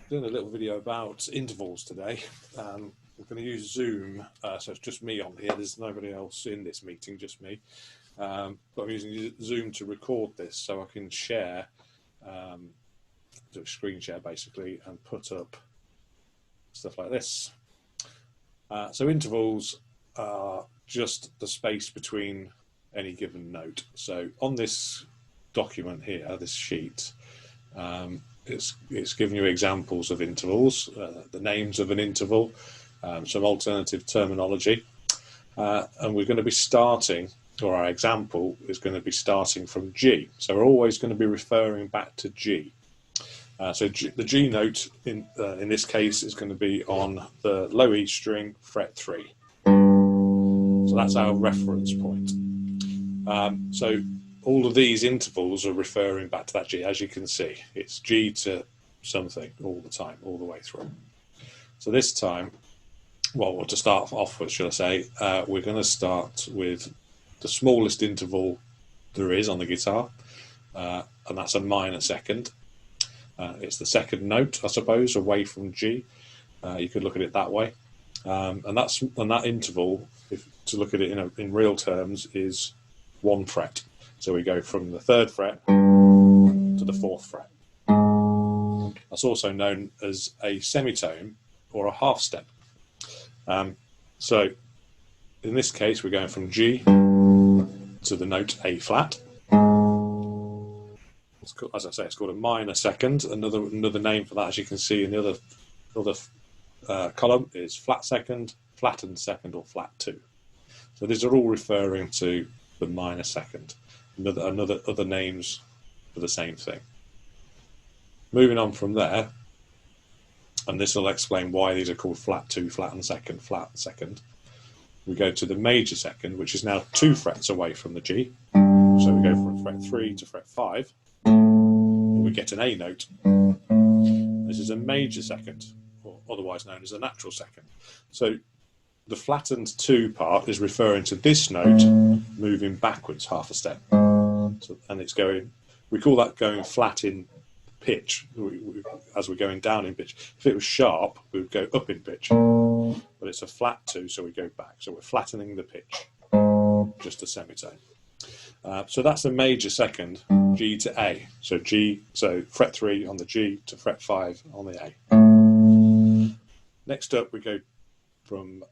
doing a little video about intervals today. We're going to use Zoom, so it's just me on here. There's nobody else in this meeting, just me. But I'm using Zoom to record this so I can share, do a screen share basically, and put up stuff like this. So intervals are just the space between any given note. So on this document here, this sheet, it's giving you examples of intervals, the names of an interval, some alternative terminology, and we're going to be starting, or our example is going to be starting from G. So we're always going to be referring back to G. So the G note in this case is going to be on the low E string, fret 3. So that's our reference point. So all of these intervals are referring back to that G. As you can see, it's G to something all the time, all the way through. So this time, well, to start off with, should I say, we're going to start with the smallest interval there is on the guitar, and that's a minor second. It's the second note, I suppose, away from G. You could look at it that way. And that interval, to look at it in real terms, is 1 fret. So we go from the 3rd fret to the 4th fret. That's also known as a semitone or a half step. So in this case, we're going from G to the note A flat. It's called, as I say, it's called a minor second. Another name for that, as you can see in the other column, is flat second, flattened second, or flat 2. So these are all referring to the minor second. Other names for the same thing. Moving on from there, and this will explain why these are called flat 2, flattened second, flat second. We go to the major second, which is now 2 frets away from the G. So we go from fret 3 to fret 5, and we get an A note. This is a major second, or otherwise known as a natural second. So the flattened 2 part is referring to this note moving backwards half a step. So, and it's going, we call that going flat in pitch, as we're going down in pitch. If it was sharp, we would go up in pitch, but it's a flat 2, so we go back. So we're flattening the pitch, just a semitone. So that's the major second, G to A. So fret 3 on the G to fret 5 on the A. Next up, we go from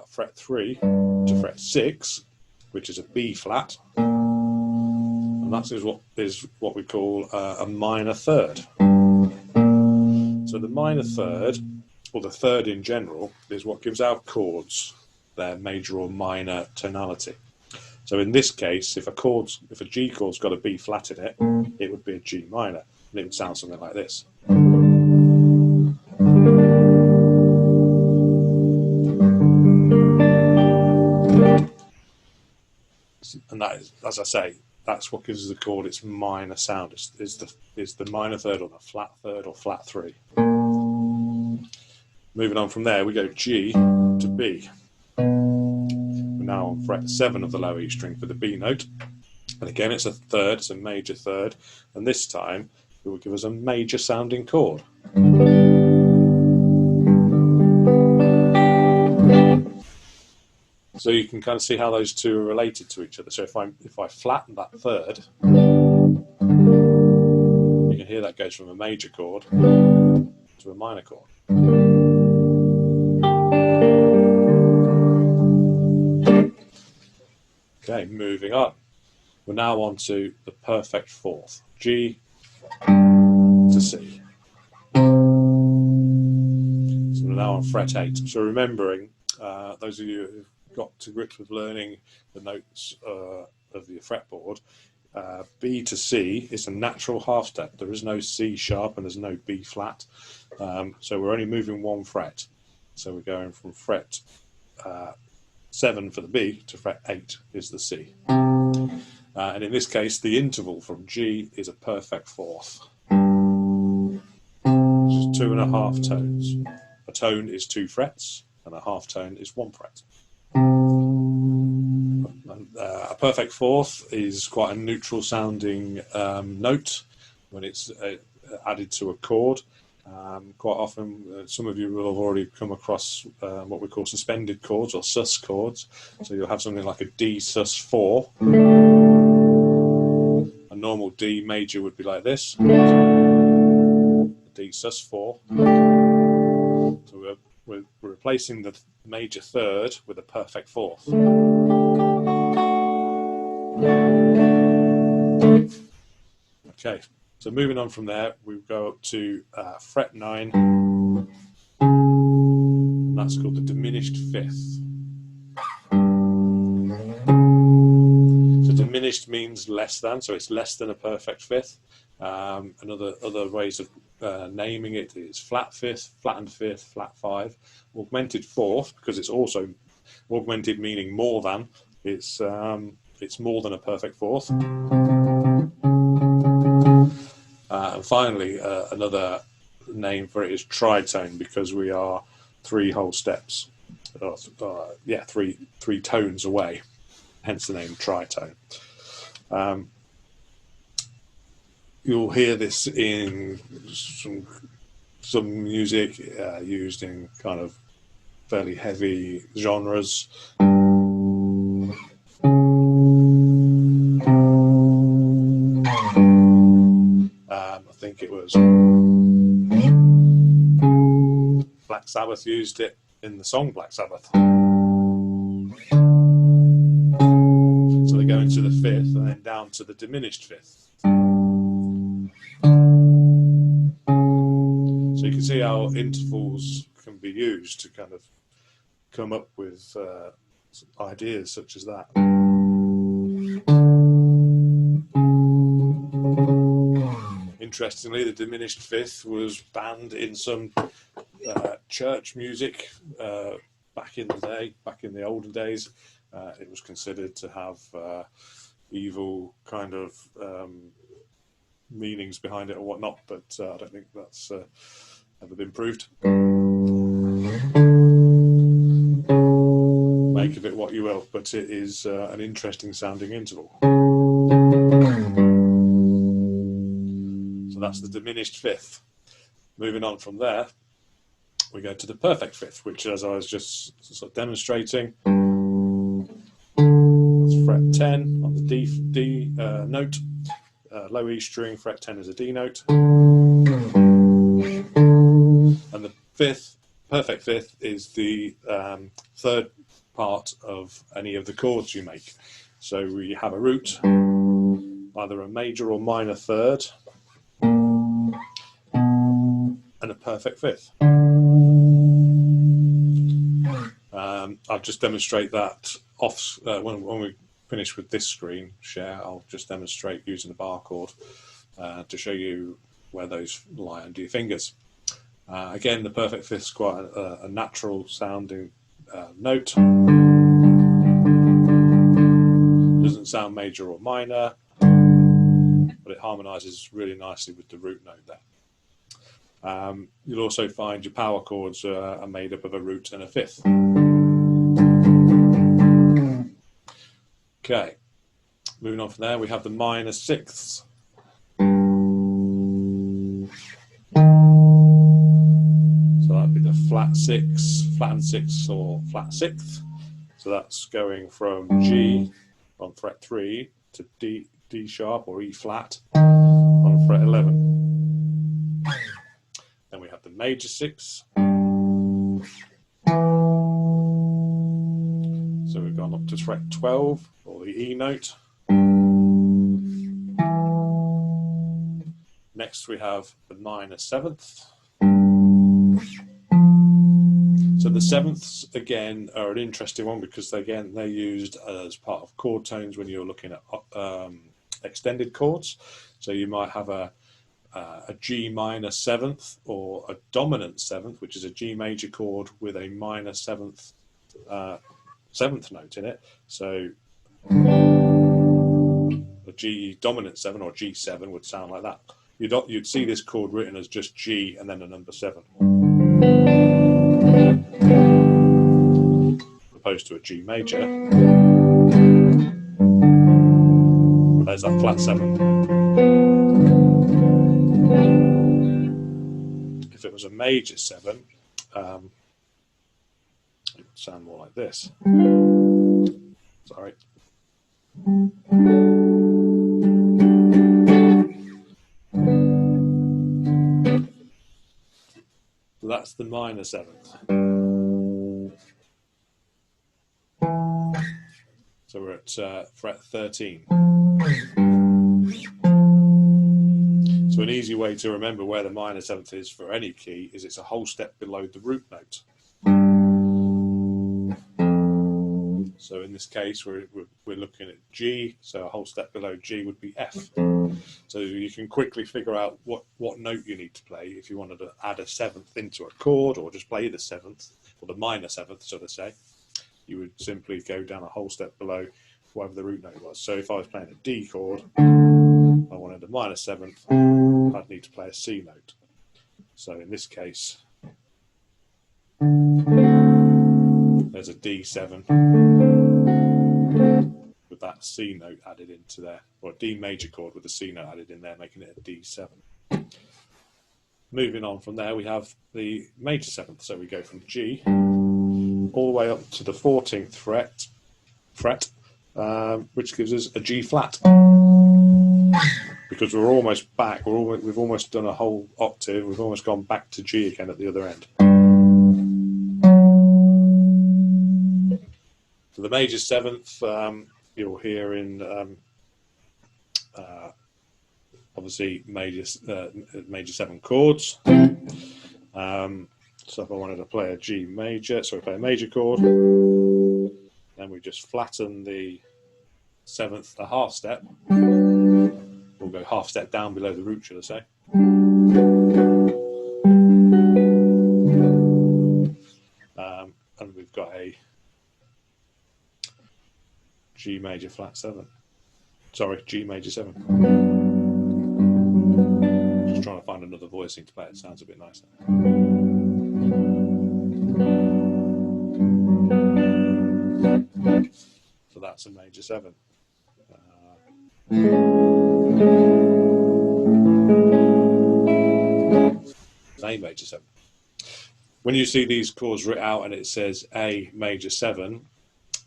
fret 3 to fret 6, which is a B flat, and that is what we call a minor third. So the minor third, or the third in general, is what gives our chords their major or minor tonality. So in this case, if a G chord's got a B flat in it, it would be a G minor, and it would sound something like this. And that is, as I say, that's what gives the chord its minor sound. Is the minor third, or the flat third, or flat 3. Moving on from there, we go G to B. We're now on fret 7 of the low E string for the B note, and again it's a third, it's a major third, and this time it will give us a major sounding chord. So you can kind of see how those two are related to each other. So if I flatten that third, you can hear that goes from a major chord to a minor chord. Okay, moving on. We're now on to the perfect fourth, G to C. So we're now on fret 8. So remembering, those of you who've got to grips with learning the notes of the fretboard, B to C is a natural half step. There is no C sharp and there's no B flat. So we're only moving 1 fret. So we're going from fret 7 for the B to fret 8 is the C. And in this case, the interval from G is a perfect fourth, which is 2.5 tones. A tone is 2 frets, and a half tone is 1 fret. A perfect fourth is quite a neutral sounding note when it's added to a chord, Quite often, some of you will have already come across what we call suspended chords or sus chords. So you'll have something like a D sus4. A normal D major would be like this. D sus4. So we're replacing the major third with a perfect fourth. Okay, so moving on from there, we go up to fret 9, and that's called the diminished fifth. So diminished means less than, so it's less than a perfect fifth. Other ways of naming it is flat fifth, flattened fifth, flat five, augmented fourth, because it's also augmented meaning more than. It's more than a perfect fourth. And finally, another name for it is tritone, because we are 3 whole steps, three tones away, hence the name tritone. You'll hear this in some music used in kind of fairly heavy genres. I think it was Black Sabbath used it in the song Black Sabbath. So they go into the fifth and then down to the diminished fifth. So you can see how intervals can be used to kind of come up with ideas such as that. Interestingly, the diminished fifth was banned in some church music back in the olden days. It was considered to have evil kind of meanings behind it or whatnot, but I don't think that's ever been proved. Make of it what you will, but it is an interesting sounding interval. So that's the diminished fifth. Moving on from there, we go to the perfect fifth, which, as I was just sort of demonstrating, that's fret 10 on the D note. Low E string, fret 10 is a D note. And the perfect fifth is the third part of any of the chords you make. So we have a root, either a major or minor third, and a perfect fifth. I'll just demonstrate that off when we finish with this screen share. I'll just demonstrate using the bar chord to show you where those lie under your fingers. Again, the perfect fifth is quite a natural sounding note. Doesn't sound major or minor, but it harmonises really nicely with the root note there. You'll also find your power chords are made up of a root and a fifth. Okay, moving on from there, we have the minor sixths. So that'd be the flat six, flattened sixth, or flat sixth. So that's going from G on fret 3 to D sharp or E flat on fret 11. Then we have the major sixth. So we've gone up to fret 12 or the E note. Next we have the minor seventh. So the sevenths again are an interesting one because they're used as part of chord tones when you're looking at extended chords. So you might have a G minor seventh or a dominant seventh, which is a G major chord with a minor seventh note in it. So a G dominant 7 or G7 would sound like that. You'd see this chord written as just G and then a number 7, opposed to a G major. There's that flat 7. If it was a major 7, it would sound more like this. Sorry. So that's the minor 7th. So we're at fret 13. So an easy way to remember where the minor 7th is for any key is it's a whole step below the root note. So in this case, we're looking at G, so a whole step below G would be F. So you can quickly figure out what note you need to play if you wanted to add a 7th into a chord or just play the 7th, or the minor 7th, so to say. You would simply go down a whole step below whatever the root note was. So if I was playing a D chord, I wanted a minor 7th, I'd need to play a C note. So in this case, there's a D7 with that C note added into there, or a D major chord with a C note added in there, making it a D7. Moving on from there, we have the major 7th. So we go from G all the way up to the 14th fret, which gives us a G flat. Because we're almost back, we've almost done a whole octave, we've almost gone back to G again at the other end. So the major 7th, you'll hear in obviously major 7 chords. So if I wanted to play a G major, so we play a major chord, then we just flatten the 7th a half step. We'll go half step down below the root, should I say. And we've got a G major flat 7. Sorry, G major 7. Just trying to find another voicing to play it. Sounds a bit nicer. So that's a major 7. A major 7. When you see these chords written out and it says A major 7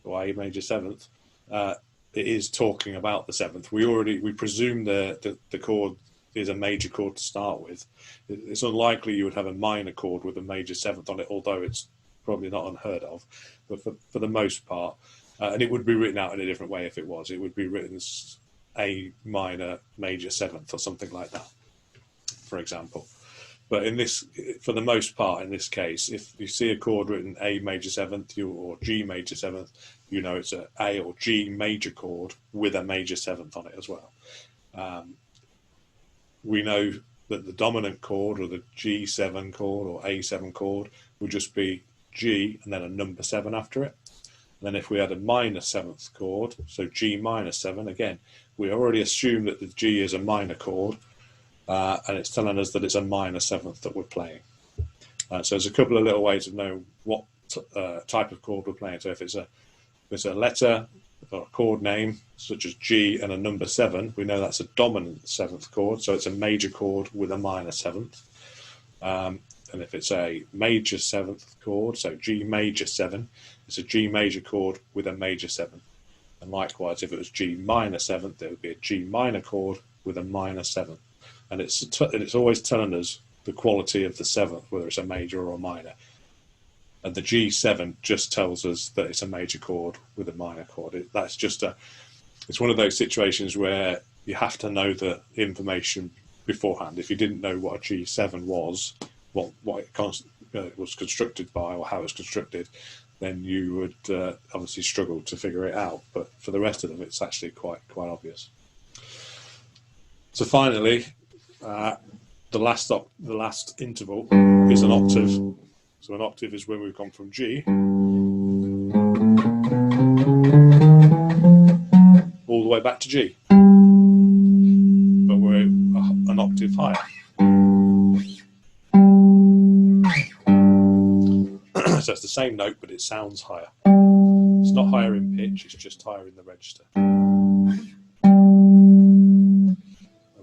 or A major 7th, it is talking about the 7th. We presume the chord is a major chord to start with. It's unlikely you would have a minor chord with a major 7th on it, although it's probably not unheard of. But for the most part, and it would be written out in a different way if it was. It would be written as A minor major 7th or something like that, for example. But in this, for the most part, in this case, if you see a chord written A major 7th or G major 7th, you know it's a A or G major chord with a major 7th on it as well. We know that the dominant chord, or the G7 chord or A7 chord, would just be G and then a number 7 after it. And then if we had a minor 7th chord, so G minor 7, again, we already assume that the G is a minor chord, and it's telling us that it's a minor 7th that we're playing. So there's a couple of little ways of knowing what type of chord we're playing. So if it's a letter or a chord name, such as G and a number 7, we know that's a dominant 7th chord, so it's a major chord with a minor 7th. And if it's a major 7th chord, so G major 7, it's a G major chord with a major 7. And likewise, if it was G minor 7th, it would be a G minor chord with a minor 7. And it's always telling us the quality of the 7th, whether it's a major or a minor. And the G7 just tells us that it's a major chord with a minor chord. It's one of those situations where you have to know the information beforehand. If you didn't know what a G7 was, what it was constructed by, or how it's constructed, then you would obviously struggle to figure it out. But for the rest of them, it's actually quite obvious. So finally, the last interval is an octave. So an octave is when we've gone from G all the way back to G, but we're an octave higher. So it's the same note, but it sounds higher. It's not higher in pitch, it's just higher in the register. And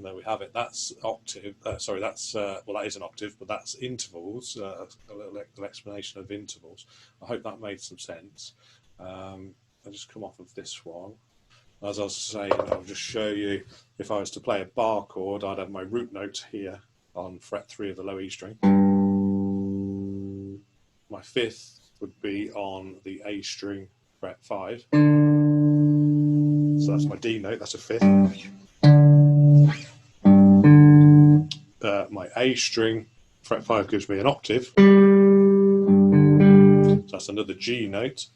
then we have it. That's octave. Sorry, that's well, that is an octave, but that's intervals. A little explanation of intervals. I hope that made some sense. I'll just come off of this one. As I was saying, I'll just show you. If I was to play a bar chord, I'd have my root note here on fret 3 of the low E string. My fifth would be on the A string, fret 5. So that's my D note. That's a fifth. My A string, fret 5 gives me an octave. So that's another G note.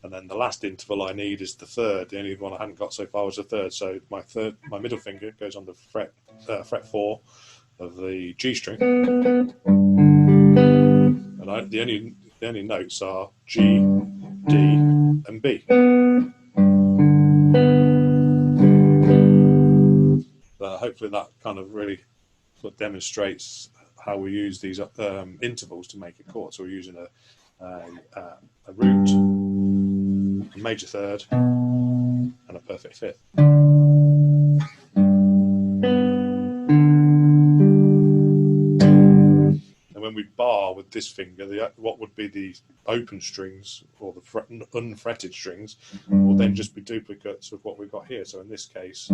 And then the last interval I need is the third. The only one I hadn't got so far was the third. So my middle finger goes on the fret 4 of the G string. And the only notes are G, D, and B. Hopefully that kind of really sort of demonstrates how we use these intervals to make a chord. So we're using a root, a major third, and a perfect fifth. And when we bar with this finger, what would be the open strings or the unfretted strings will then just be duplicates of what we've got here. So in this case,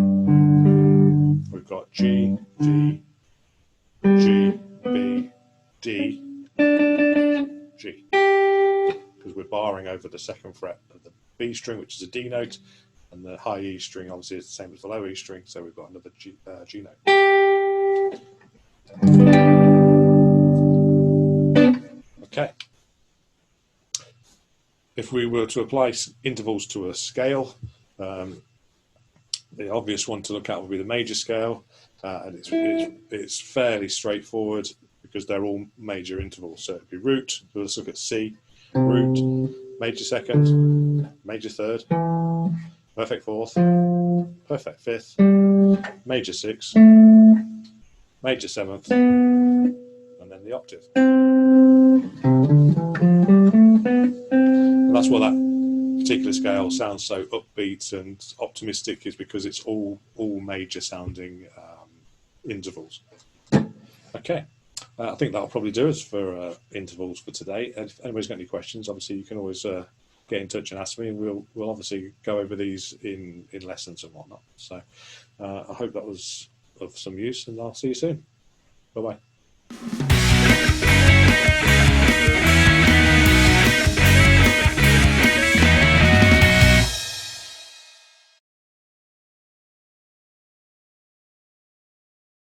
we've got G, D, G, B, D, G. Because we're barring over the second fret of the B string, which is a D note, and the high E string obviously is the same as the low E string, so we've got another G note. Okay. If we were to apply intervals to a scale, the obvious one to look at would be the major scale, and it's fairly straightforward because they're all major intervals. So it'd be root. So let's look at C, root, major second, major third, perfect fourth, perfect fifth, major sixth, major seventh, and then the octave. And that's what that particular scale sounds so upbeat and optimistic, is because it's all major sounding intervals. Okay, I think that'll probably do us for intervals for today. And if anybody's got any questions, obviously you can always get in touch and ask me, and we'll obviously go over these in lessons and whatnot. So I hope that was of some use, and I'll see you soon. Bye bye.